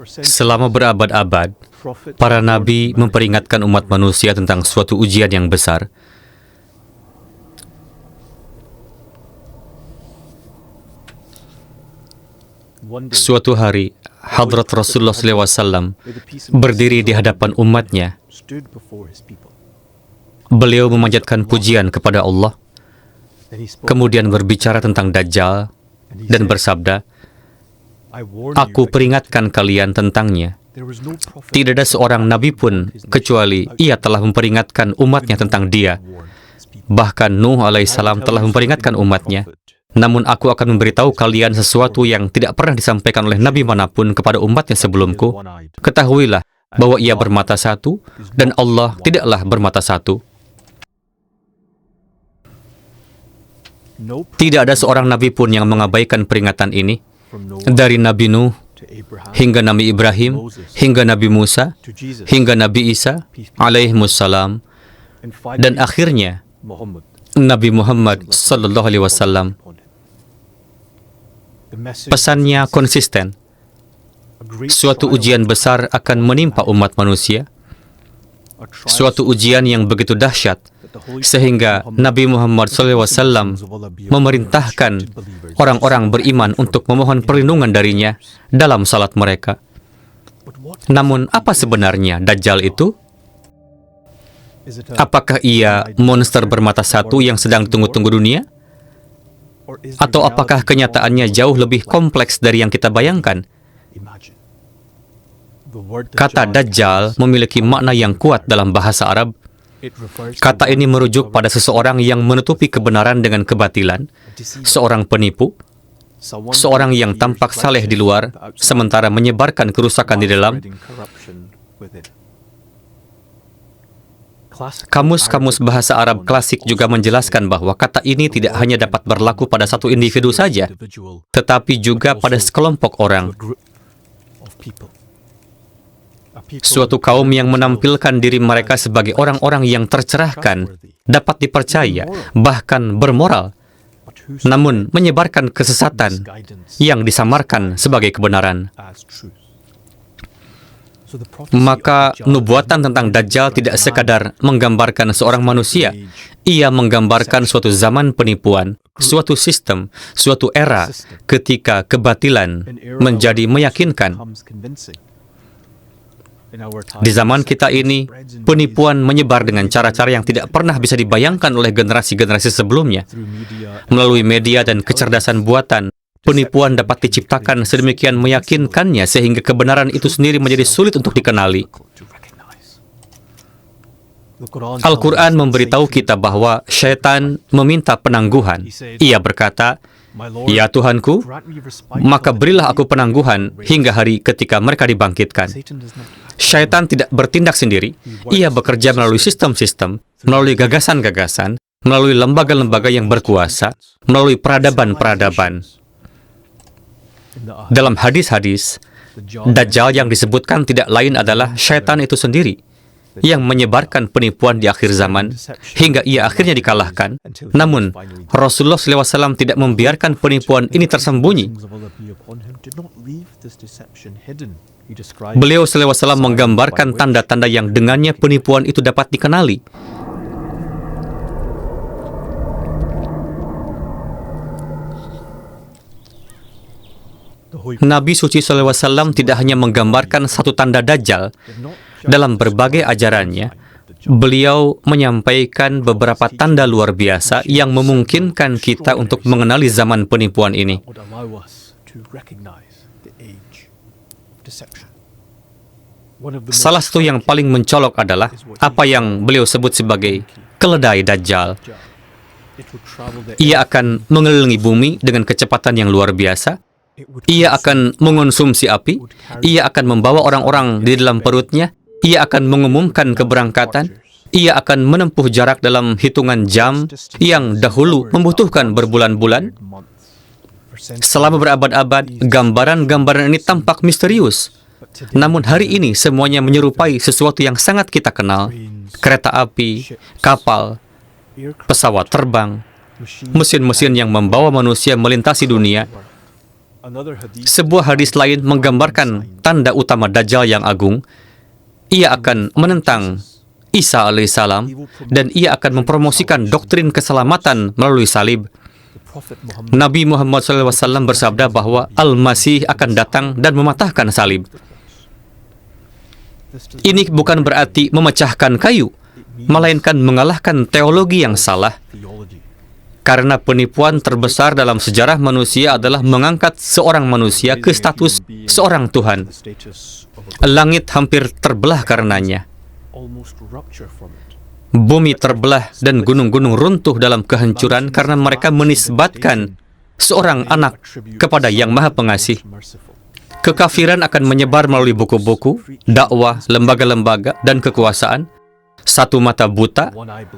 Selama berabad-abad, para nabi memperingatkan umat manusia tentang suatu ujian yang besar. Suatu hari, Hadrat Rasulullah SAW berdiri di hadapan umatnya. Beliau memanjatkan pujian kepada Allah, kemudian berbicara tentang Dajjal, dan bersabda, "Aku peringatkan kalian tentangnya. Tidak ada seorang nabi pun kecuali ia telah memperingatkan umatnya tentang dia. Bahkan Nuh alaihissalam telah memperingatkan umatnya. Namun aku akan memberitahu kalian sesuatu yang tidak pernah disampaikan oleh nabi manapun kepada umatnya sebelumku. Ketahuilah bahwa ia bermata satu dan Allah tidaklah bermata satu." Tidak ada seorang nabi pun yang mengabaikan peringatan ini. Dari Nabi Nuh hingga Nabi Ibrahim, hingga Nabi Musa, hingga Nabi Isa alaihimussalam, dan akhirnya Nabi Muhammad sallallahu alaihi wasallam. Pesannya konsisten. Suatu ujian besar akan menimpa umat manusia. Suatu ujian yang begitu dahsyat sehingga Nabi Muhammad SAW memerintahkan orang-orang beriman untuk memohon perlindungan darinya dalam salat mereka. Namun, apa sebenarnya Dajjal itu? Apakah ia monster bermata satu yang sedang ditunggu-tunggu dunia? Atau apakah kenyataannya jauh lebih kompleks dari yang kita bayangkan? Kata Dajjal memiliki makna yang kuat dalam bahasa Arab. Kata ini merujuk pada seseorang yang menutupi kebenaran dengan kebatilan, seorang penipu, seorang yang tampak saleh di luar, sementara menyebarkan kerusakan di dalam. Kamus-kamus bahasa Arab klasik juga menjelaskan bahwa kata ini tidak hanya dapat berlaku pada satu individu saja, tetapi juga pada sekelompok orang. Suatu kaum yang menampilkan diri mereka sebagai orang-orang yang tercerahkan, dapat dipercaya, bahkan bermoral, namun menyebarkan kesesatan yang disamarkan sebagai kebenaran. Maka nubuatan tentang Dajjal tidak sekadar menggambarkan seorang manusia, ia menggambarkan suatu zaman penipuan, suatu sistem, suatu era ketika kebatilan menjadi meyakinkan. Di zaman kita ini, penipuan menyebar dengan cara-cara yang tidak pernah bisa dibayangkan oleh generasi-generasi sebelumnya. Melalui media dan kecerdasan buatan, penipuan dapat diciptakan sedemikian meyakinkannya sehingga kebenaran itu sendiri menjadi sulit untuk dikenali. Al-Quran memberitahu kita bahwa syaitan meminta penangguhan. Ia berkata, "Ya Tuhanku, maka berilah aku penangguhan hingga hari ketika mereka dibangkitkan." Syaitan tidak bertindak sendiri. Ia bekerja melalui sistem-sistem, melalui gagasan-gagasan, melalui lembaga-lembaga yang berkuasa, melalui peradaban-peradaban. Dalam hadis-hadis, Dajjal yang disebutkan tidak lain adalah syaitan itu sendiri, yang menyebarkan penipuan di akhir zaman, hingga ia akhirnya dikalahkan. Namun, Rasulullah SAW tidak membiarkan penipuan ini tersembunyi. Beliau SAW menggambarkan tanda-tanda yang dengannya penipuan itu dapat dikenali. Nabi Suci SAW tidak hanya menggambarkan satu tanda Dajjal. Dalam berbagai ajarannya, beliau menyampaikan beberapa tanda luar biasa yang memungkinkan kita untuk mengenali zaman penipuan ini. Salah satu yang paling mencolok adalah apa yang beliau sebut sebagai keledai Dajjal. Ia akan mengelilingi bumi dengan kecepatan yang luar biasa. Ia akan mengonsumsi api. Ia akan membawa orang-orang di dalam perutnya. Ia akan mengumumkan keberangkatan. Ia akan menempuh jarak dalam hitungan jam yang dahulu membutuhkan berbulan-bulan. Selama berabad-abad, gambaran-gambaran ini tampak misterius. Namun hari ini semuanya menyerupai sesuatu yang sangat kita kenal. Kereta api, kapal, pesawat terbang, mesin-mesin yang membawa manusia melintasi dunia. Sebuah hadis lain menggambarkan tanda utama Dajjal yang agung. Ia akan menentang Isa alaihissalam dan ia akan mempromosikan doktrin keselamatan melalui salib. Nabi Muhammad SAW bersabda bahwa Al-Masih akan datang dan mematahkan salib. Ini bukan berarti memecahkan kayu, melainkan mengalahkan teologi yang salah. Karena penipuan terbesar dalam sejarah manusia adalah mengangkat seorang manusia ke status seorang Tuhan. Langit hampir terbelah karenanya. Bumi terbelah dan gunung-gunung runtuh dalam kehancuran karena mereka menisbatkan seorang anak kepada Yang Maha Pengasih. Kekafiran akan menyebar melalui buku-buku, dakwah, lembaga-lembaga, dan kekuasaan. Satu mata buta,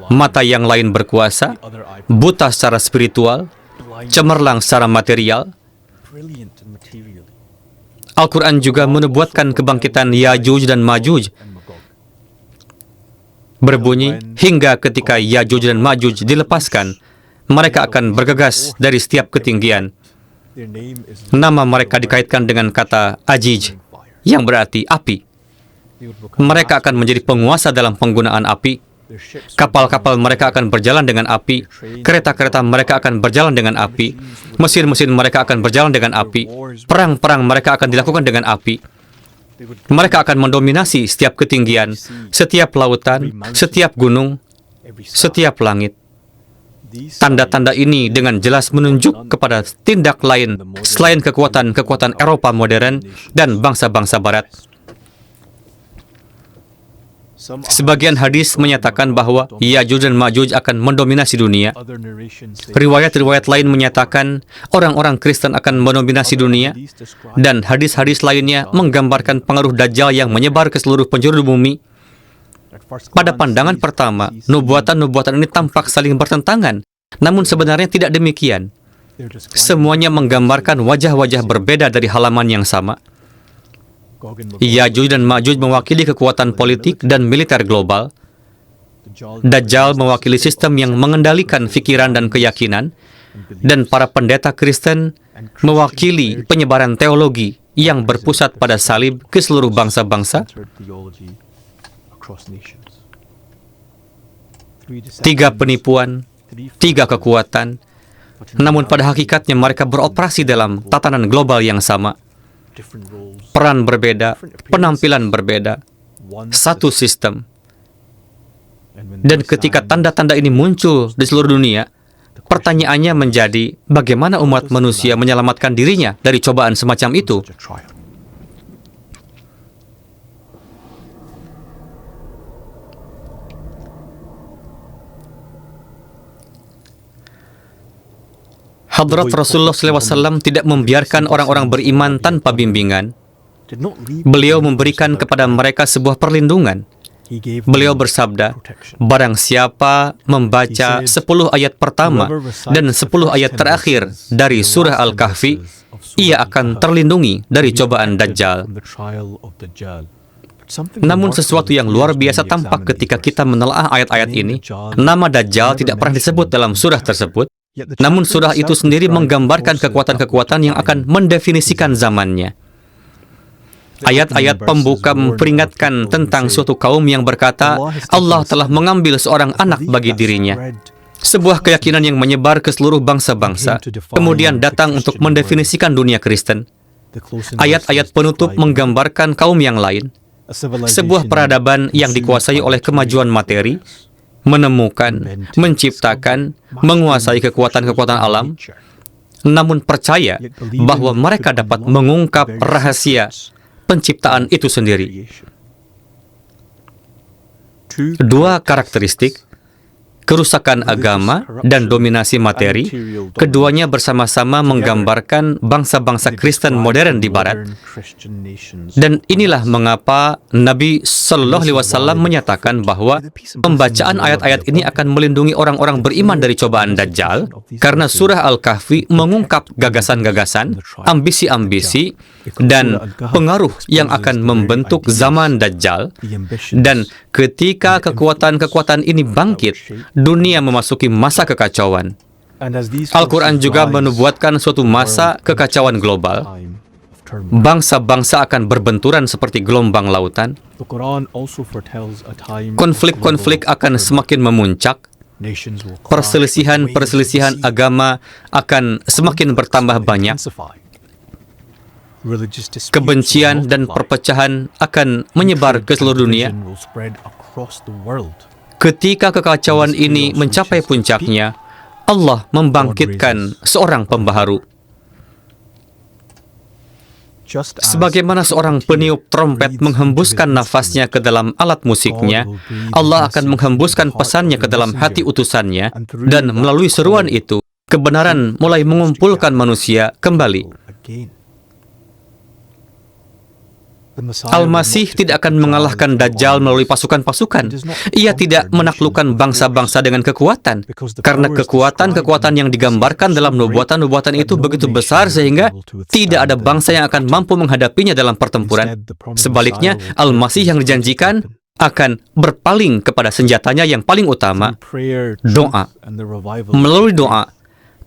mata yang lain berkuasa, buta secara spiritual, cemerlang secara material. Al-Quran juga menubuatkan kebangkitan Yajuj dan Majuj. Berbunyi, hingga ketika Yajuj dan Majuj dilepaskan, mereka akan bergegas dari setiap ketinggian. Nama mereka dikaitkan dengan kata Ajij, yang berarti api. Mereka akan menjadi penguasa dalam penggunaan api. Kapal-kapal mereka akan berjalan dengan api. Kereta-kereta mereka akan berjalan dengan api. Mesin-mesin mereka akan berjalan dengan api. Perang-perang mereka akan dilakukan dengan api. Mereka akan mendominasi setiap ketinggian, setiap lautan, setiap gunung, setiap langit. Tanda-tanda ini dengan jelas menunjuk kepada tindak lain selain kekuatan-kekuatan Eropa modern dan bangsa-bangsa Barat. Sebagian hadis menyatakan bahwa Yajuj dan Majuj akan mendominasi dunia. Riwayat-riwayat lain menyatakan orang-orang Kristen akan mendominasi dunia, dan hadis-hadis lainnya menggambarkan pengaruh Dajjal yang menyebar ke seluruh penjuru bumi. Pada pandangan pertama, nubuatan-nubuatan ini tampak saling bertentangan, namun sebenarnya tidak demikian. Semuanya menggambarkan wajah-wajah berbeda dari halaman yang sama. Yajuj dan Majuj mewakili kekuatan politik dan militer global. Dajjal mewakili sistem yang mengendalikan pikiran dan keyakinan, dan para pendeta Kristen mewakili penyebaran teologi yang berpusat pada salib ke seluruh bangsa-bangsa. 3 penipuan, 3 kekuatan, namun pada hakikatnya mereka beroperasi dalam tatanan global yang sama. Peran berbeda, penampilan berbeda, satu sistem. Dan ketika tanda-tanda ini muncul di seluruh dunia, pertanyaannya menjadi, bagaimana umat manusia menyelamatkan dirinya dari cobaan semacam itu? Hadrat Rasulullah SAW tidak membiarkan orang-orang beriman tanpa bimbingan. Beliau memberikan kepada mereka sebuah perlindungan. Beliau bersabda, barang siapa membaca 10 ayat pertama dan 10 ayat terakhir dari surah Al-Kahfi, ia akan terlindungi dari cobaan Dajjal. Namun sesuatu yang luar biasa tampak ketika kita menelaah ayat-ayat ini. Nama Dajjal tidak pernah disebut dalam surah tersebut. Namun surah itu sendiri menggambarkan kekuatan-kekuatan yang akan mendefinisikan zamannya. Ayat-ayat pembuka memperingatkan tentang suatu kaum yang berkata, Allah telah mengambil seorang anak bagi dirinya. Sebuah keyakinan yang menyebar ke seluruh bangsa-bangsa, kemudian datang untuk mendefinisikan dunia Kristen. Ayat-ayat penutup menggambarkan kaum yang lain. Sebuah peradaban yang dikuasai oleh kemajuan materi, menemukan, menciptakan, menguasai kekuatan-kekuatan alam, namun percaya bahwa mereka dapat mengungkap rahasia penciptaan itu sendiri. 2 karakteristik, kerusakan agama dan dominasi materi, keduanya bersama-sama menggambarkan bangsa-bangsa Kristen modern di Barat. Dan inilah mengapa Nabi Shallallahu Alaihi Wasallam menyatakan bahwa pembacaan ayat-ayat ini akan melindungi orang-orang beriman dari cobaan Dajjal, karena surah Al-Kahfi mengungkap gagasan-gagasan, ambisi-ambisi, dan pengaruh yang akan membentuk zaman Dajjal. Dan ketika kekuatan-kekuatan ini bangkit, dunia memasuki masa kekacauan. Al-Quran juga menubuatkan suatu masa kekacauan global. Bangsa-bangsa akan berbenturan seperti gelombang lautan. Konflik-konflik akan semakin memuncak. Perselisihan-perselisihan agama akan semakin bertambah banyak. Kebencian dan perpecahan akan menyebar ke seluruh dunia. Ketika kekacauan ini mencapai puncaknya, Allah membangkitkan seorang pembaharu. Sebagaimana seorang peniup trompet menghembuskan nafasnya ke dalam alat musiknya, Allah akan menghembuskan pesannya ke dalam hati utusannya, dan melalui seruan itu, kebenaran mulai mengumpulkan manusia kembali. Al-Masih tidak akan mengalahkan Dajjal melalui pasukan-pasukan. Ia tidak menaklukkan bangsa-bangsa dengan kekuatan, karena kekuatan-kekuatan yang digambarkan dalam nubuatan-nubuatan itu begitu besar sehingga tidak ada bangsa yang akan mampu menghadapinya dalam pertempuran. Sebaliknya, Al-Masih yang dijanjikan akan berpaling kepada senjatanya yang paling utama, doa. Melalui doa,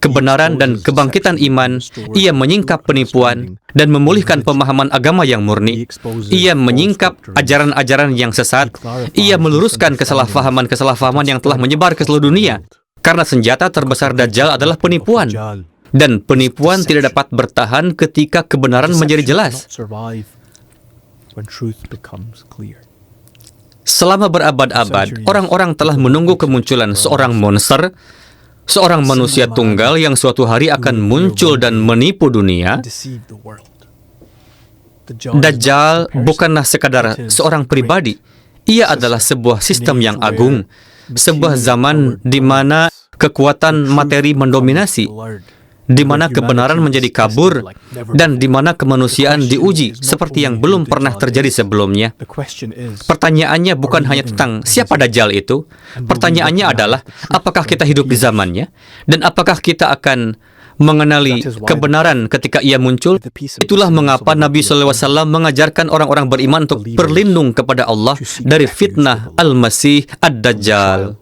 kebenaran dan kebangkitan iman, ia menyingkap penipuan dan memulihkan pemahaman agama yang murni. Ia menyingkap ajaran-ajaran yang sesat. Ia meluruskan kesalahpahaman-kesalahpahaman yang telah menyebar ke seluruh dunia. Karena senjata terbesar Dajjal adalah penipuan. Dan penipuan tidak dapat bertahan ketika kebenaran menjadi jelas. Selama berabad-abad, orang-orang telah menunggu kemunculan seorang monster, seorang manusia tunggal yang suatu hari akan muncul dan menipu dunia. Dajjal bukanlah sekadar seorang pribadi. Ia adalah sebuah sistem yang agung, sebuah zaman di mana kekuatan materi mendominasi, di mana kebenaran menjadi kabur, dan di mana kemanusiaan diuji seperti yang belum pernah terjadi sebelumnya. Pertanyaannya bukan hanya tentang siapa Dajjal itu. Pertanyaannya adalah, apakah kita hidup di zamannya? Dan apakah kita akan mengenali kebenaran ketika ia muncul? Itulah mengapa Nabi SAW mengajarkan orang-orang beriman untuk berlindung kepada Allah dari fitnah Al-Masih Ad-Dajjal.